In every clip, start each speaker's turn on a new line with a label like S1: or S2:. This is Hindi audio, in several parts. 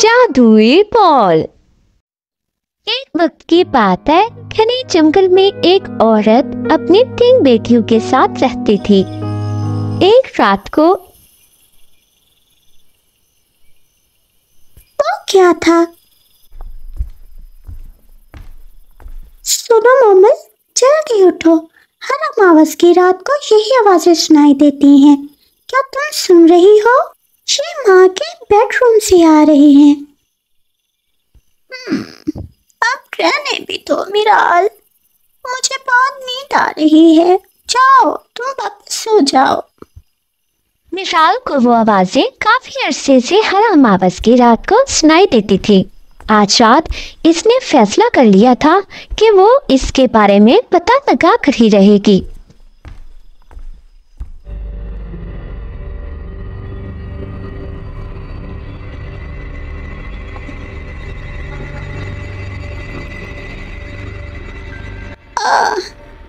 S1: जादुई बॉल। एक वक्त की बात है, घने जंगल में एक औरत अपनी 3 बेटियों के साथ रहती थी। एक रात को
S2: वो क्या था? सुनो मोमल, जल्दी उठो। हर अमावस की रात को यही आवाजें सुनाई देती हैं। क्या तुम सुन रही हो? ये माँ के बेडरूम से आ रही हैं। अब रहने भी दो मिराल, मुझे बहुत नींद आ रही है। जाओ, तुम वापस सो जाओ।
S1: मिसाल को वो आवाजें काफी अरसे से हर अमावस की रात को सुनाई देती थी। आज रात इसने फैसला कर लिया था कि वो इसके बारे में पता लगा कर ही रहेगी।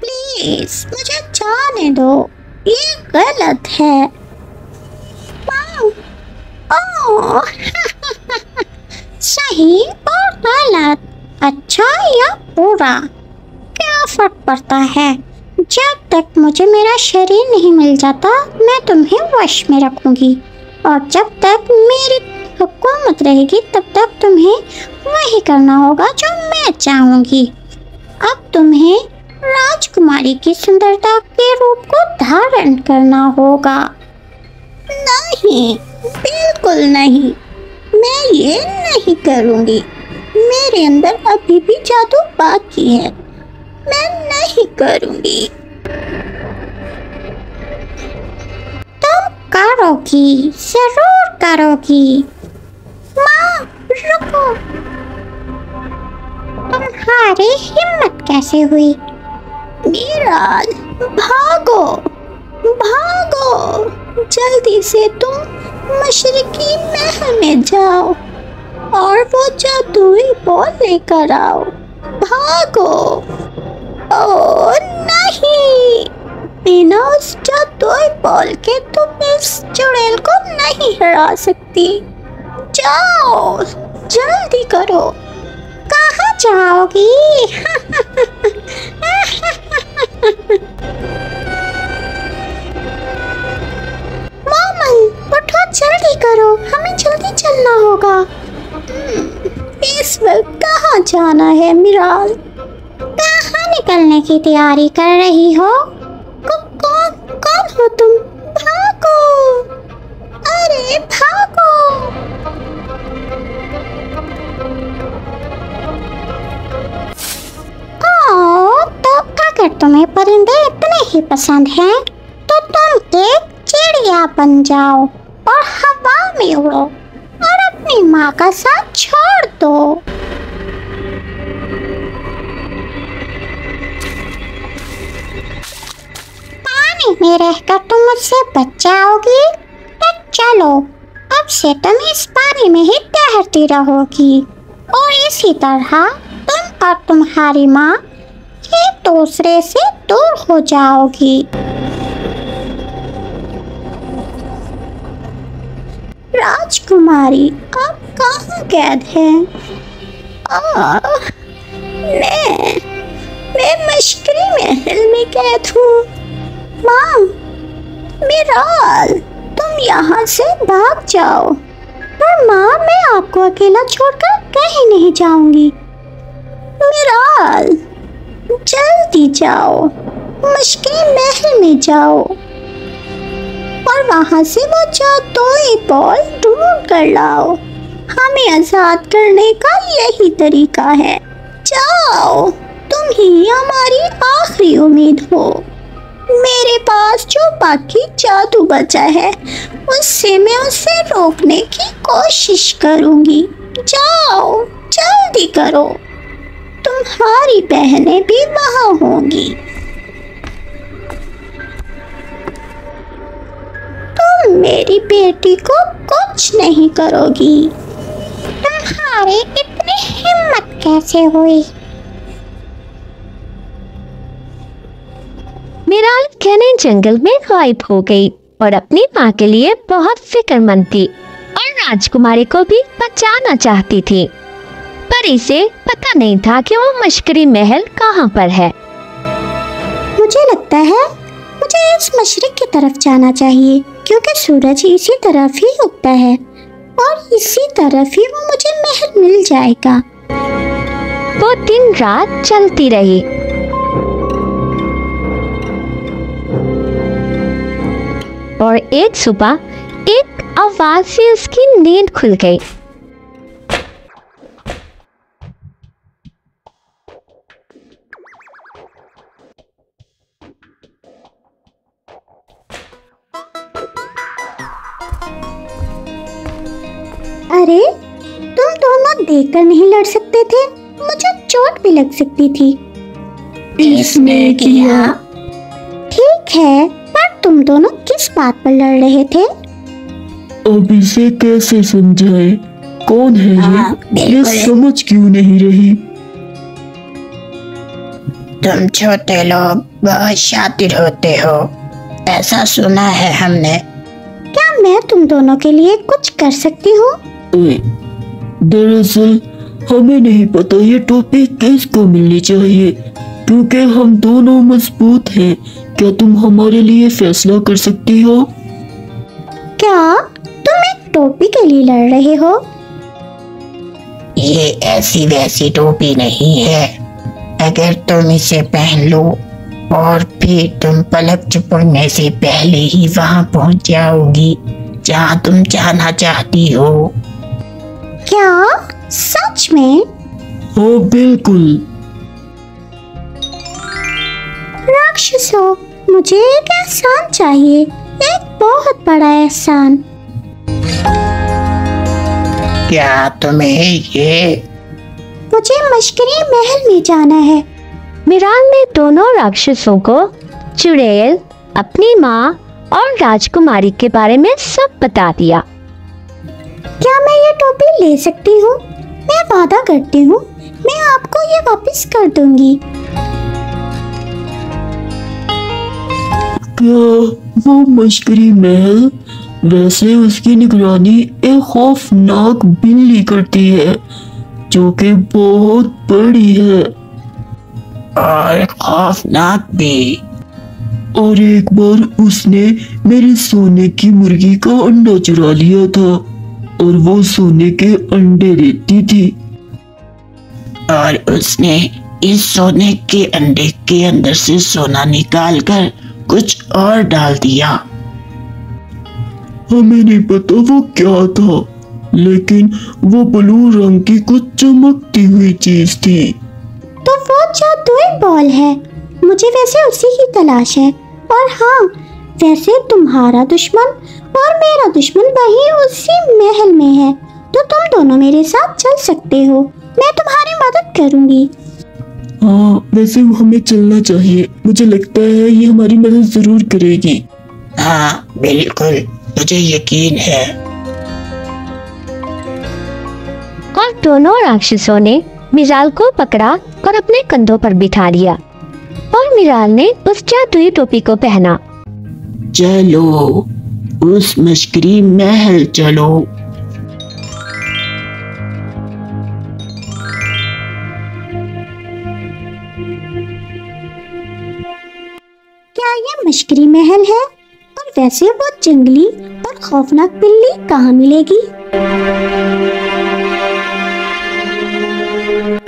S2: प्लीज मुझे जाने दो, ये गलत है। ओह, सही और गलत, अच्छा या बुरा, क्या फर्क पड़ता है? जब तक मुझे मेरा शरीर नहीं मिल जाता, मैं तुम्हें वश में रखूंगी, और जब तक मेरी हुकूमत रहेगी तब तक तुम्हें वही करना होगा जो मैं चाहूंगी। अब तुम्हें राजकुमारी की सुंदरता के रूप को धारण करना होगा। नहीं, बिल्कुल नहीं, मैं ये नहीं करूंगी। मेरे अंदर अभी भी जादू बाकी है, मैं नहीं करूंगी। तुम करोगी, जरूर करोगी। माँ, रुको। तुम्हारी हिम्मत कैसे हुई? मिराल, भागो भागो, जल्दी से तुम मशरिकी महल में जाओ और वो जादुई बॉल लेकर आओ। भागो। ओ नहीं, बिना उस जादुई बॉल के तुम इस चुड़ैल को नहीं हरा सकती। जाओ, जल्दी करो। कहाँ जाओगी? मोमल, उठो, जल्दी करो, हमें जल्दी चलना होगा। इस वक्त कहाँ जाना है मिराल? कहाँ निकलने की तैयारी कर रही हो? कौन हो तुम? भागो, अरे भागो। तो अगर तुम्हें परिंदे इतने ही पसंद हैं, तो तुम एक चिड़िया बन जाओ और हवा में उड़ो और अपनी माँ का साथ छोड़ दो। पानी में रहकर तुम मुझसे बच जाओगी, तो चलो, अब से तुम इस पानी में ही तैरती रहोगी और इसी तरह तुम और तुम्हारी माँ एक दूसरे से दूर हो जाओगी। राजकुमारी, आप कहाँ कैद हैं? मैं मशकरी महल में कैद हूँ। माँ, मिराल, तुम यहाँ से भाग जाओ। पर माँ, मैं आपको अकेला छोड़कर कहीं नहीं जाऊंगी। मिराल, जल्दी जाओ, मशकरी महल में जाओ और वहां से वो जादुई बॉल ढूंढ कर लाओ। हमें आजाद करने का यही तरीका है। जाओ, तुम ही हमारी आखिरी उम्मीद हो। मेरे पास जो बाकी जादू बचा है, उससे मैं उसे रोकने की कोशिश करूंगी। जाओ, जल्दी करो, तुम्हारी बहनें भी वहां होंगी। तुम मेरी बेटी को कुछ नहीं करोगी। तुम्हारी इतनी हिम्मत कैसे हुई?
S1: मिराल घने जंगल में गायब हो गई और अपनी माँ के लिए बहुत फिक्रमंद थी और राजकुमारी को भी बचाना चाहती थी, पर इसे पता नहीं था कि वो मशकरी महल कहाँ पर है।
S2: मुझे लगता है मुझे इस मशरिक की तरफ जाना चाहिए, क्योंकि सूरज इसी तरफ ही उगता है और इसी तरफ ही वो मुझे महल मिल जाएगा।
S1: वो दिन रात चलती रही। और एक सुबह एक आवाज से उसकी नींद खुल गई।
S2: अरे, तुम दोनों देखकर नहीं लड़ सकते थे? मुझे चोट भी लग सकती थी।
S3: इसने किया।
S2: ठीक है, पर तुम दोनों किस बात पर लड़ रहे थे?
S3: अब इसे कैसे समझाए? कौन है ये समझ क्यों नहीं रही?
S4: तुम छोटे लोग बहुत शातिर होते हो, ऐसा सुना है हमने।
S2: क्या मैं तुम दोनों के लिए कुछ कर सकती हूँ?
S3: दरअसल हमें नहीं पता ये टोपी किसको मिलनी चाहिए, क्योंकि हम दोनों मजबूत हैं। क्या तुम हमारे लिए फैसला कर सकती हो?
S2: क्या तुम एक टोपी के लिए लड़ रहे हो?
S4: ये ऐसी वैसी टोपी नहीं है। अगर तुम इसे पहन लो और फिर तुम पलक झपकने से पहले ही वहां पहुंच जाओगी जहां तुम जाना चाहती हो।
S2: क्या सच में?
S3: हाँ बिल्कुल।
S2: राक्षसों, मुझे एक एहसान चाहिए, एक बहुत बड़ा एहसान।
S4: क्या तुम्हें ये?
S2: मुझे मशकरी महल में जाना है।
S1: मिराल ने दोनों राक्षसों को चुड़ैल, अपनी माँ और राजकुमारी के बारे में सब बता दिया।
S2: क्या मैं ये टोपी ले सकती हूँ? मैं वादा करती हूँ, मैं आपको ये वापस कर दूंगी।
S3: क्या वो मशकरी महल? वैसे उसकी निगरानी एक खौफनाक बिल्ली करती है, जो कि बहुत बड़ी है
S4: और खौफनाक भी।
S3: और एक बार उसने मेरे सोने की मुर्गी का अंडा चुरा लिया था और वो सोने के अंडे देती थी।
S4: और उसने इस सोने के अंडे के अंदर से सोना निकालकर कुछ और डाल दिया।
S3: हमें नहीं पता वो क्या था, लेकिन वो ब्लू रंग की कुछ चमकती हुई चीज थी।
S2: तो वो जादुई बॉल है। मुझे वैसे उसी की तलाश है। और हाँ, वैसे तुम्हारा दुश्मन और मेरा दुश्मन वही उसी महल में है, तो तुम दोनों मेरे साथ चल सकते हो। मैं तुम्हारी मदद करूंगी।
S3: हाँ, वैसे हमें चलना चाहिए। मुझे लगता है ये हमारी मदद जरूर करेगी।
S4: हाँ बिल्कुल, मुझे यकीन है।
S1: और दोनों राक्षसों ने मिराल को पकड़ा और अपने कंधों पर बिठा लिया और मिराल ने उस जादुई टोपी को पहना।
S4: चलो उस मशकरी महल चलो।
S2: क्या ये मशकरी महल है? और वैसे वो जंगली और खौफनाक बिल्ली कहाँ मिलेगी?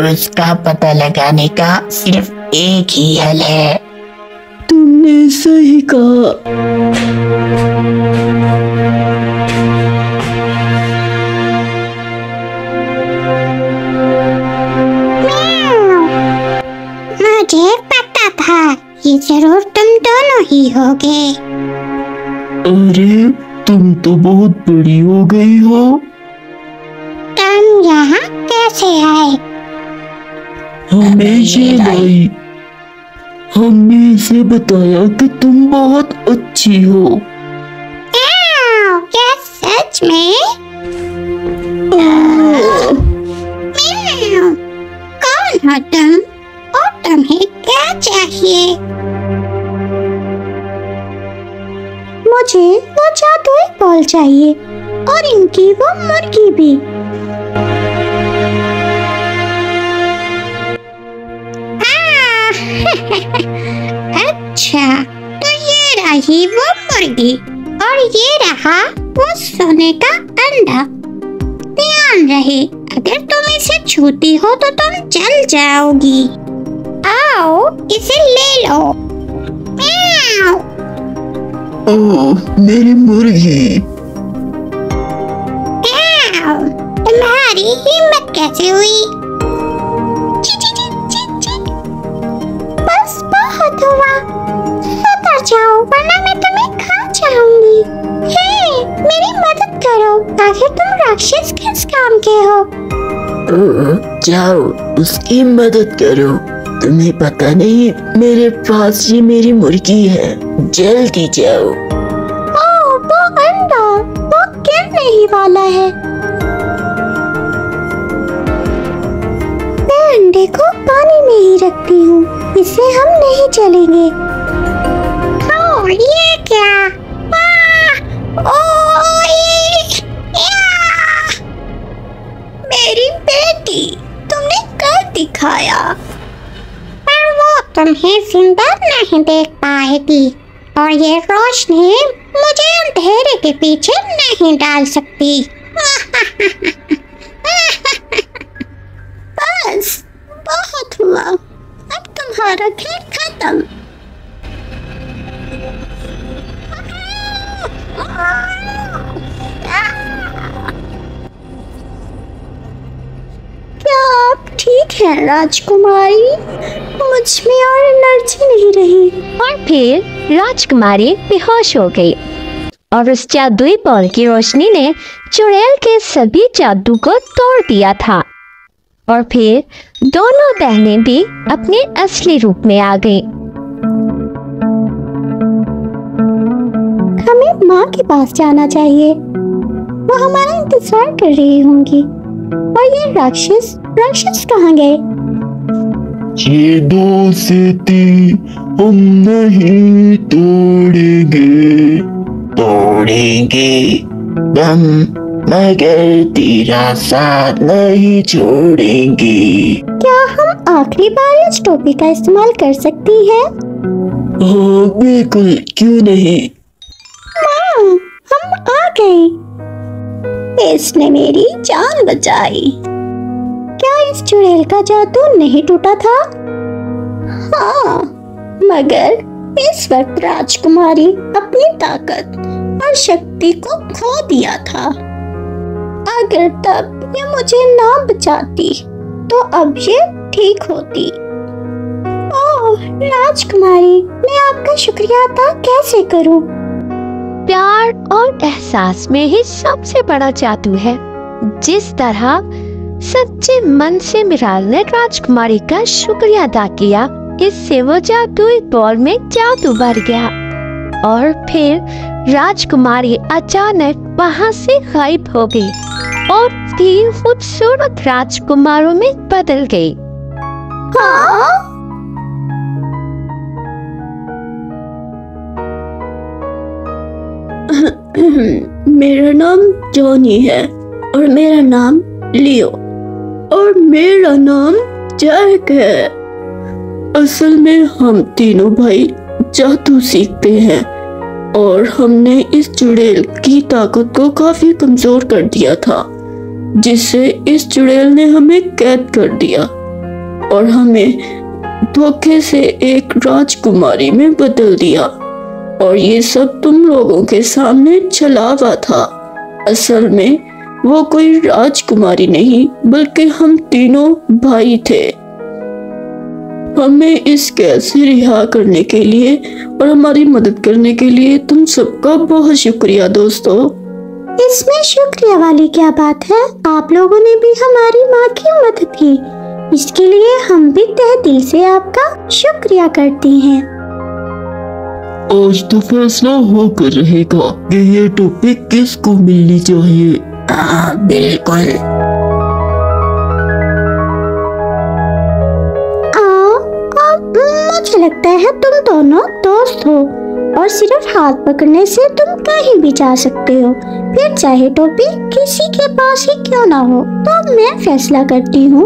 S4: उसका पता लगाने का सिर्फ एक ही हल है।
S3: तुमने सही कहा।
S2: मुझे पता था ये जरूर तुम दोनों ही होगे।
S3: अरे, तुम तो बहुत बड़ी हो गई हो।
S2: तुम यहाँ कैसे आए?
S3: हमें ये लाई। हमने इसे बताया कि तुम बहुत अच्छी हो।
S2: क्या सच में? कौन हो तुम और तुम्हें क्या चाहिए? मुझे वो जादुई बॉल चाहिए और इनकी वो मुर्गी भी। अच्छा, तो ये रही वो मुर्गी और ये रहा वो सोने का अंडा। ध्यान रहे, अगर तुम इसे छूती हो तो तुम जल जाओगी। आओ, इसे ले लो। म्याऊ।
S3: ओह, मेरी मुर्गी।
S2: म्याऊ, तुम्हारी हिम्मत कैसे हुई? ची ची ची ची ची। बस बहुत हुआ, उतर जाओ वरना मैं तुम्हें खा जाऊंगी। हे, मेरी मदद करो, आखिर तुम राक्षस किस काम के हो?
S3: ओह, जाओ उसकी मदद करो। तुम्हें पता नहीं मेरे पास ये मेरी मुर्गी है, जल्दी जाओ।
S2: ओह, वो अंडा, वो गिरने ही वाला है। मैं अंडे को पानी में ही रखती हूँ, इससे हम नहीं चलेंगे। ओह, ये क्या? मेरी बेटी, तुमने कर दिखाया, पर वो तुम्हें जिंदा नहीं देख पाएगी और ये रोशनी मुझे अंधेरे के पीछे नहीं डाल सकती। बस बहुत हुआ, अब तुम्हारा खेल खत्म। क्या आप ठीक हैं राजकुमारी? मुझ में और एनर्जी नहीं रही।
S1: और फिर राजकुमारी बेहोश हो गई और उस जादुई बॉल की रोशनी ने चुड़ैल के सभी जादू को तोड़ दिया था। और फिर दोनों बहनें भी अपने असली रूप में आ गईं।
S2: हमें माँ के पास जाना चाहिए, वो हमारा इंतजार कर रही होंगी। और ये राक्षस कहाँ गए?
S3: ये दोस्ती हम नहीं तोड़ेंगे दम, मगर तेरा साथ नहीं छोड़ेंगे।
S2: क्या हम आखिरी बार इस टोपी का इस्तेमाल कर सकती है?
S3: हाँ बिल्कुल, क्यों नहीं।
S2: माँ, हम आ गए। इसने मेरी जान बचाई। क्या इस चुड़ैल का जादू नहीं टूटा था? हाँ, मगर इस वक्त राजकुमारी अपनी ताकत और शक्ति को खो दिया था। अगर तब ये मुझे ना बचाती तो अब ये ठीक होती। ओह राजकुमारी, मैं आपका शुक्रिया अदा कैसे करूं?
S1: प्यार और एहसास में ही सबसे बड़ा जादू है। जिस तरह सच्चे मन से मिराल ने राजकुमारी का शुक्रिया अदा किया, इससे वो जादुई बॉल में जादू भर गया और फिर राजकुमारी अचानक वहां से गायब हो गई और 3 खूबसूरत राजकुमारों में बदल गई।
S2: हाँ?
S3: मेरा नाम जॉनी है और मेरा नाम लियो और मेरा नाम जैक है। असल में हम तीनों भाई जादू सीखते हैं और हमने इस चुड़ैल की ताकत को काफी कमजोर कर दिया था, जिससे इस चुड़ैल ने हमें कैद कर दिया और हमें धोखे से एक राजकुमारी में बदल दिया। और ये सब तुम लोगों के सामने छलावा था। असल में वो कोई राजकुमारी नहीं बल्कि हम तीनों भाई थे। हमें इस कैद से रिहा करने के लिए और हमारी मदद करने के लिए तुम सबका बहुत शुक्रिया दोस्तों।
S2: इसमें शुक्रिया वाली क्या बात है? आप लोगों ने भी हमारी माँ की मदद की, इसके लिए हम भी तहे दिल से आपका शुक्रिया करते हैं।
S3: आज तो फैसला होकर रहेगा कि ये टोपी किसको मिलनी चाहिए।
S4: हाँ बिल्कुल।
S2: मुझे लगता है तुम दोनों दोस्त हो, और सिर्फ हाथ पकड़ने से तुम कहीं भी जा सकते हो, फिर चाहे टोपी किसी के पास ही क्यों ना हो। तो मैं फैसला करती हूँ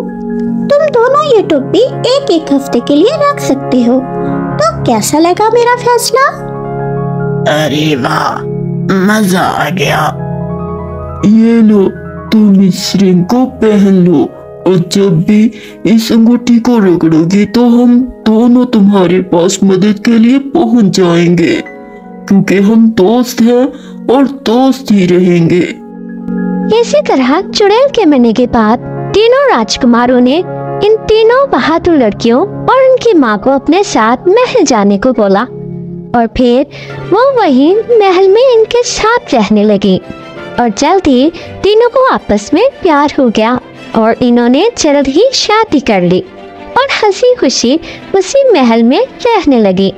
S2: तुम दोनों ये टोपी एक एक हफ्ते के लिए रख सकते हो। तो कैसा लगा मेरा फैसला?
S4: अरे वाह, मजा आ गया।
S3: ये लो, तुम इस रिंग को पहन लो और जब भी इस अंगूठी को रगड़ोगे तो हम दोनों तुम्हारे पास मदद के लिए पहुंच जाएंगे, क्योंकि हम दोस्त हैं और दोस्त ही रहेंगे।
S1: इसी तरह चुड़ैल के मरने के बाद तीनों राजकुमारों ने इन तीनों बहादुर लड़कियों और उनकी माँ को अपने साथ महल जाने को बोला और फिर वो वहीं महल में इनके साथ रहने लगी और जल्द ही तीनों को आपस में प्यार हो गया और इन्होंने जल्द ही शादी कर ली और हंसी खुशी उसी महल में रहने लगी।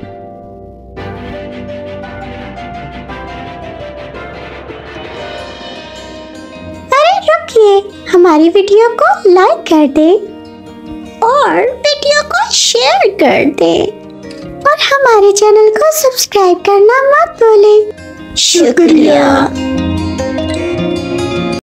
S2: अरे रुकिए, हमारी वीडियो को लाइक कर दे और वीडियो को शेयर कर दे और हमारे चैनल को सब्सक्राइब करना मत भूलें। शुक्रिया।